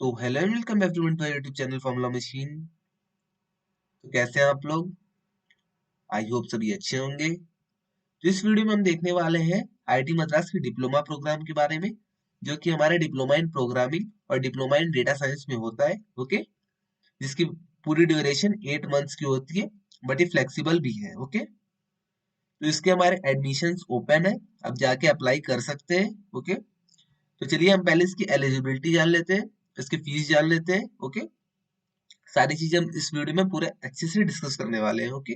तो hello and welcome everyone to YouTube channel formula machine. तो कैसे हैं आप लोग? आई होप सभी अच्छे होंगे। तो इस वीडियो में हम देखने वाले हैं आईआईटी मद्रास के डिप्लोमा प्रोग्राम के बारे में, जो कि हमारे डिप्लोमा इन प्रोग्रामिंग और डिप्लोमा इन डेटा साइंस में होता है। ओके, जिसकी पूरी ड्यूरेशन 8 मंथ्स की होती है, बट ये फ्लेक्सिबल भी है। ओके, तो इसके हमारे एडमिशंस ओपन है, अब जाके अप्लाई कर सकते हैं। ओके, तो चलिए हम पहले इसकी एलिजिबिलिटी जान लेते हैं, इसकी फीस जान लेते हैं। ओके, सारी चीजें हम इस वीडियो में पूरे अच्छे से डिस्कस करने वाले हैं। ओके,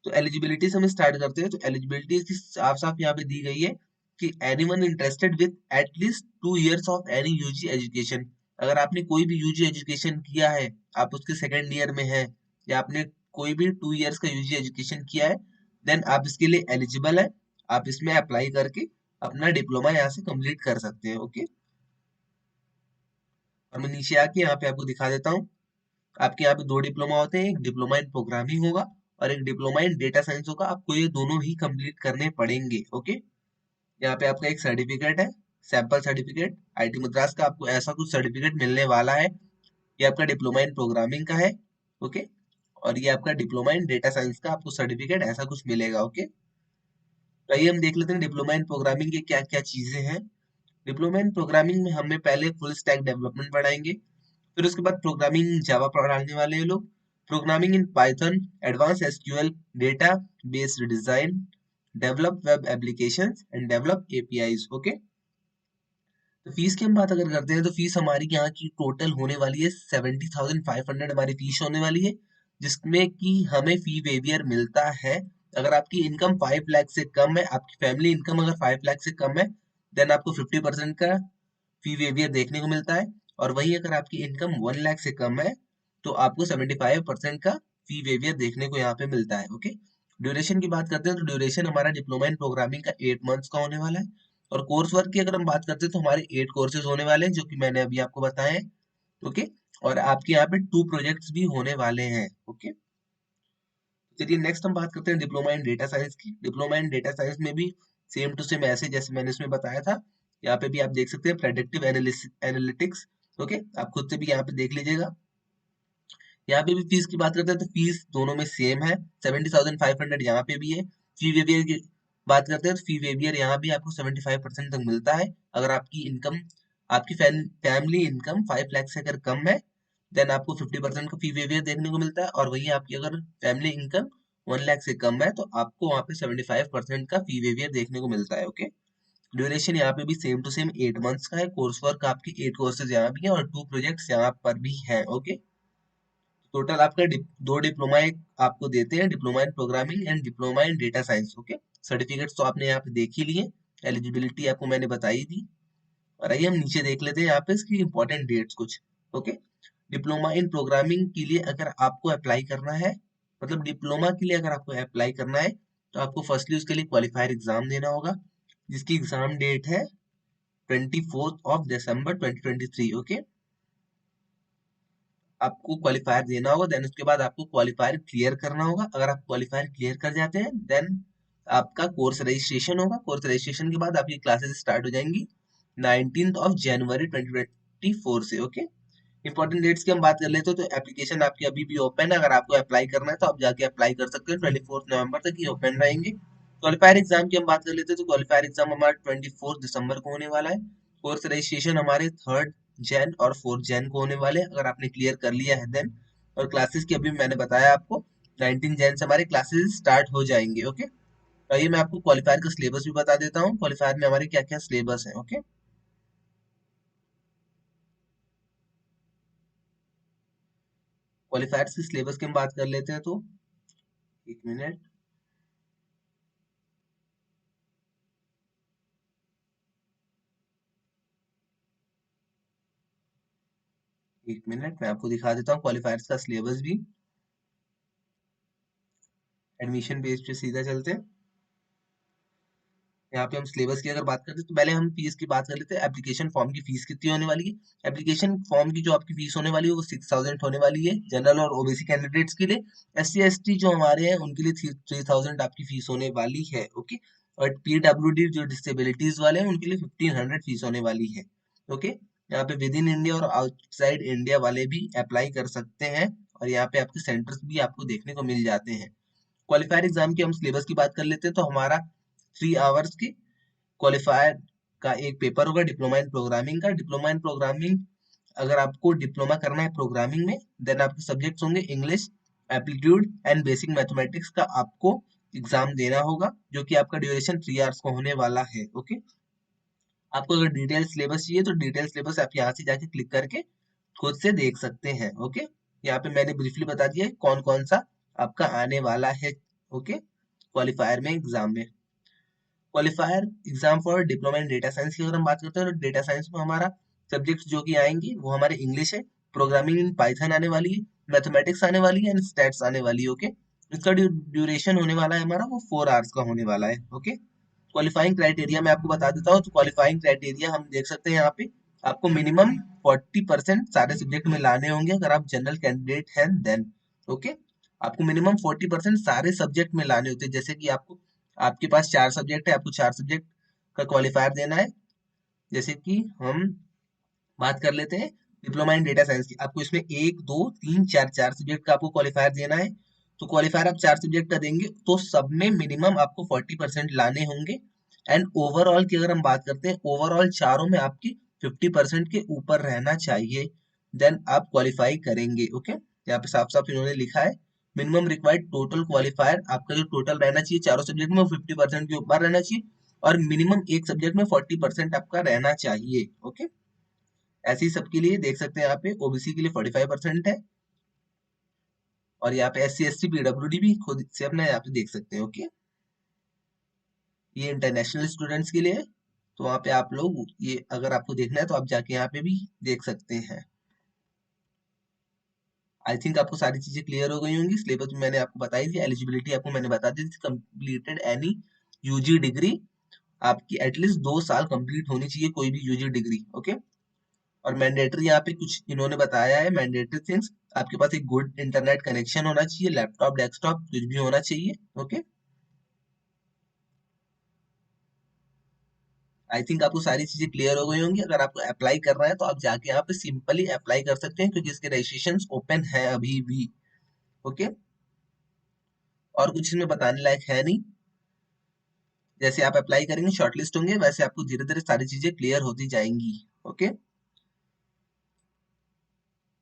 तो एलिजिबिलिटी से हम स्टार्ट करते हैं। तो एलिजिबिलिटी इसकी साफ साफ यहाँ पे दी गई है कि anyone interested with at least 2 years of any UG education. अगर आपने कोई भी यूजी एजुकेशन किया है, आप उसके सेकेंड ईयर में हैं, या आपने कोई भी 2 years का यूजी एजुकेशन किया है, देन आप इसके लिए एलिजिबल है। आप इसमें अप्लाई करके अपना डिप्लोमा यहाँ से कंप्लीट कर सकते हैं। ओके, और मैं नीचे आके यहाँ पे आपको दिखा देता हूँ। आपके यहाँ पे 2 डिप्लोमा होते हैं, एक डिप्लोमा इन प्रोग्रामिंग होगा और एक डिप्लोमा इन डेटा साइंस होगा। आपको ये दोनों ही कंप्लीट करने पड़ेंगे। ओके, यहाँ पे आपका एक सर्टिफिकेट है, सैंपल सर्टिफिकेट आईटी मद्रास का, आपको ऐसा कुछ सर्टिफिकेट मिलने वाला है। ये आपका डिप्लोमा इन प्रोग्रामिंग का है। ओके, और ये आपका डिप्लोमा इन डेटा साइंस का आपको सर्टिफिकेट ऐसा कुछ मिलेगा। ओके, तो आइए हम देख लेते हैं डिप्लोमा इन प्रोग्रामिंग के क्या क्या चीजें हैं। डिप्लोमा इन प्रोग्रामिंग में हमें पहले फुल स्टैक डेवलपमेंट पढ़ाएंगे, फिर उसके बाद प्रोग्रामिंग जावा पढ़ाने वाले हैं लोग, programming in Python, advance SQL, data based design, develop web applications and develop APIs. Okay, तो फीस की हम बात अगर करते हैं तो फीस हमारी यहाँ की टोटल होने वाली है 70,500 हमारी फीस होने वाली है, जिसमें कि हमें फी वेवियर मिलता है। अगर आपकी इनकम 5 लाख से कम है, आपकी फैमिली इनकम अगर 5 लाख से कम है, देन आपको 50% का फी वेवियर देखने को मिलता है। और वहीं अगर आपकी इनकम 1 लाख से कम है, तो आपको 75% का फी वेवियर देखने को यहाँ पे मिलता है। ओके, ड्यूरेशन की बात करते हैं तो ड्यूरेशन हमारा डिप्लोमा इन प्रोग्रामिंग का 8 मंथ्स का होने वाला है। और कोर्स वर्क की अगर हम बात करते हैं तो हमारे 8 कोर्सेज होने वाले हैं, जो कि मैंने अभी आपको बताए हैं। ओके, और आपके यहाँ पे 2 प्रोजेक्ट्स भी होने वाले हैं। ओके, चलिए नेक्स्ट हम बात करते हैं डिप्लोमा इन डेटा साइंस की। डिप्लोमा इन डेटा साइंस में भी सेम टू सेम ऐसे जैसे मैंने इसमें बताया था, यहाँ पे भी आप देख सकते हैं प्रेडिक्टिव एनालिटिक्स। ओके, आप खुद से भी यहाँ पे देख लीजिएगा। यहाँ पे भी फीस की बात करते हैं तो फीस दोनों में सेम है, 70,500 यहाँ पे भी है। फी वेवियर की बात करते हैं तो फी वेवियर यहाँ भी आपको 75% तक मिलता है। अगर आपकी इनकम, आपकी फैमिली इनकम 5 लाख से अगर कम है, देन आपको 50% का फी वेवियर देखने को मिलता है। और वहीं आपकी अगर फैमिली इनकम 1 लाख से कम है, तो आपको वहाँ पे 75% का फी वेवियर देखने को मिलता है। ओके, ड्यूरेशन यहाँ पे भी सेम टू सेम 8 मंथ्स का है। कोर्स वर्क आपकी 8 कोर्सेज यहाँ भी है और 2 प्रोजेक्ट्स यहाँ पर भी है। ओके, टोटल आपका 2 डिप्लोमा आपको देते हैं, diploma in programming and diploma in data science. Okay, certificates तो आपने यहाँ पे देख ही लिए, एलिजिबिलिटी आपको मैंने बताई दी। और आइए हम नीचे देख लेते हैं यहाँ पे इसकी इंपॉर्टेंट डेट्स कुछ। ओके, डिप्लोमा इन प्रोग्रामिंग के लिए अगर आपको अप्लाई करना है, मतलब डिप्लोमा के लिए अगर आपको अप्लाई करना है, तो आपको फर्स्टली उसके लिए क्वालिफायर एग्जाम देना होगा, जिसकी एग्जाम डेट है 24 दिसंबर 2023। ओके, आपको क्वालिफायर देना होगा, देन उसके बाद आपको क्वालिफायर क्लियर करना होगा। अगर आप क्वालिफायर क्लियर कर जाते हैं, देन आपका कोर्स रजिस्ट्रेशन होगा। कोर्स रजिस्ट्रेशन के बाद आपकी क्लासेस स्टार्ट हो जाएंगी 19 जनवरी 2024 से। ओके, इंपॉर्टेंट डेट्स की हम बात कर लेते हैं तो एप्लीकेशन आपकी अभी भी ओपन है। अगर आपको अप्लाई करना है तो आप जाके अप्लाई कर सकते हैं, 24 नवंबर तक ये ओपन रहेंगे। क्वालिफायर एग्जाम की हम बात कर लेते हैं तो क्वालिफायर एग्जाम हमारा 24 दिसंबर को होने वाला है। कोर्स रजिस्ट्रेशन हमारे 3 जैन और 4 जैन को होने वाले हैं, अगर आपने क्लियर कर लिया है देन। और क्लासेस की अभी मैंने बताया आपको, 19 जैन से हमारे क्लासेस स्टार्ट हो जाएंगे। ओके, तो आइए मैं आपको क्वालिफायर का सिलेबस भी बता देता हूँ, क्वालिफायर में हमारे क्या क्या सिलेबस है। ओके, क्वालिफायर की सिलेबस की हम बात कर लेते हैं तो 1 मिनट। 1 मिनट मैं आपको दिखा देता हूँ क्वालिफायर्स का सिलेबस भी। एडमिशन बेस पे सीधा चलते हैं। यहाँ पे हम सिलेबस की अगर बात करते हैं तो पहले हम फीस की बात कर लेते हैं। एप्लीकेशन फॉर्म की फीस कितनी होने वाली है? एप्लीकेशन फॉर्म की जो आपकी फीस होने वाली है वो 6,000 होने वाली है, जनरल और ओबीसी कैंडिडेट्स के लिए। SC ST जो हमारे हैं उनके लिए 3,000 आपकी फीस होने वाली है। ओके, और PWD जो डिसेबिलिटीज वाले हैं उनके लिए 1,500 फीस होने वाली है। ओके, यहाँ पे विद इन इंडिया और आउटसाइड इंडिया वाले भी अप्लाई कर सकते हैं, और यहाँ पे आपके सेंटर्स भी आपको देखने को मिल जाते हैं। क्वालिफायर एग्जाम की हम सिलेबस की बात कर लेते हैं, तो हमारा 3 आवर्स की क्वालिफायर का एक पेपर होगा डिप्लोमा इन प्रोग्रामिंग का। डिप्लोमा इन प्रोग्रामिंग, अगर आपको डिप्लोमा करना है प्रोग्रामिंग में, देन आपके सब्जेक्ट्स होंगे English, aptitude and basic mathematics का आपको एग्जाम देना होगा, जो कि आपका ड्यूरेशन 3 आवर्स का होने वाला है। ओके, आपको अगर डिटेल सिलेबस चाहिए तो डिटेल सिलेबस आप यहाँ से जाके क्लिक करके खुद से देख सकते हैं। ओके, यहाँ पे मैंने ब्रीफली बता दिया है कौन कौन सा आपका आने वाला है। ओके, क्वालिफायर में एग्जाम में, qualifier exam for diploma in data science की अगर हम बात करते हैं, तो डेटा साइंस में हमारा सब्जेक्ट जो कि आएंगे वो हमारे इंग्लिश है, प्रोग्रामिंग इन पाइथन आने वाली है, मैथमेटिक्स आने वाली है एंड स्टैट्स आने वाली है। ओके, इसका ड्यूरेशन होने वाला है हमारा वो 4 आवर्स का होने वाला है। ओके, क्वालिफाइंग क्राइटेरिया मैं आपको बता देता हूँ। तो क्वालिफाइंग क्राइटेरिया हम देख सकते हैं यहाँ पे, आपको मिनिमम 40% सारे सब्जेक्ट में लाने होंगे अगर आप जनरल कैंडिडेट हैं देन। ओके, आपको मिनिमम 40% सारे सब्जेक्ट में लाने होते हैं। जैसे कि आपको, आपके पास 4 सब्जेक्ट है, आपको 4 सब्जेक्ट का क्वालिफायर देना है। जैसे कि हम बात कर लेते हैं डिप्लोमा इन डेटा साइंस की, आपको इसमें 1 2 3 4 4 सब्जेक्ट का आपको क्वालिफायर देना है। तो क्वालिफायर आप 4 सब्जेक्ट का देंगे तो सब में मिनिमम आपको 40% लाने होंगे। एंड ओवरऑल की अगर हम बात करते हैं, ओवरऑल चारों में आपकी 50% के ऊपर रहना चाहिए, देन आप क्वालिफाई करेंगे। ओके, यहाँ पे साफ साफ इन्होंने लिखा है मिनिमम रिक्वायर्ड टोटल क्वालिफायर, आपका जो टोटल रहना चाहिए चारों सब्जेक्ट में वो 50% के ऊपर रहना चाहिए, और मिनिमम एक सब्जेक्ट में 40% आपका रहना चाहिए। ओके, ऐसे ही सबके लिए देख सकते हैं यहाँ पे, ओबीसी के लिए 45% है, और यहाँ पे SC ST PWD भी खुद से अपना यहाँ पे देख सकते हैं। ओके, ये इंटरनेशनल स्टूडेंट्स के लिए है, तो वहाँ पे आप लोग ये अगर आपको देखना है तो आप जाके यहाँ पे भी देख सकते हैं। आई थिंक आपको सारी चीजें क्लियर हो गई होंगी। सिलेबस में मैंने आपको बताई थी, एलिजिबिलिटी आपको मैंने बता दी थी, कंप्लीटेड एनी यूजी डिग्री, आपकी एटलीस्ट 2 साल कंप्लीट होनी चाहिए कोई भी यूजी डिग्री। ओके, और मैंडेटरी यहाँ पे कुछ इन्होंने बताया है मैंडेटरी थिंग्स, आपके पास एक गुड इंटरनेट कनेक्शन होना चाहिए, लैपटॉप डेस्कटॉप कुछ भी होना चाहिए। ओके, आई थिंक आपको सारी चीजें क्लियर हो गई होंगी। अगर आपको अप्लाई करना है तो आप जाके यहाँ पे सिंपली अप्लाई कर सकते हैं, क्योंकि इसके रजिस्ट्रेशन ओपन है अभी भी। ओके, और कुछ इसमें बताने लायक है नहीं। जैसे आप अप्लाई करेंगे शॉर्टलिस्ट होंगे, वैसे आपको धीरे धीरे सारी चीजें क्लियर होती जाएंगी। ओके,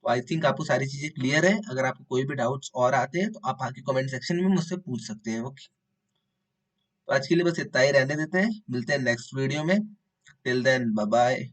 तो आई थिंक आपको सारी चीजें क्लियर है। अगर आपको कोई भी डाउट्स और आते हैं तो आप आके कमेंट सेक्शन में मुझसे पूछ सकते हैं। ओके, तो आज के लिए बस इतना ही रहने देते हैं, मिलते हैं नेक्स्ट वीडियो में। Till then bye bye.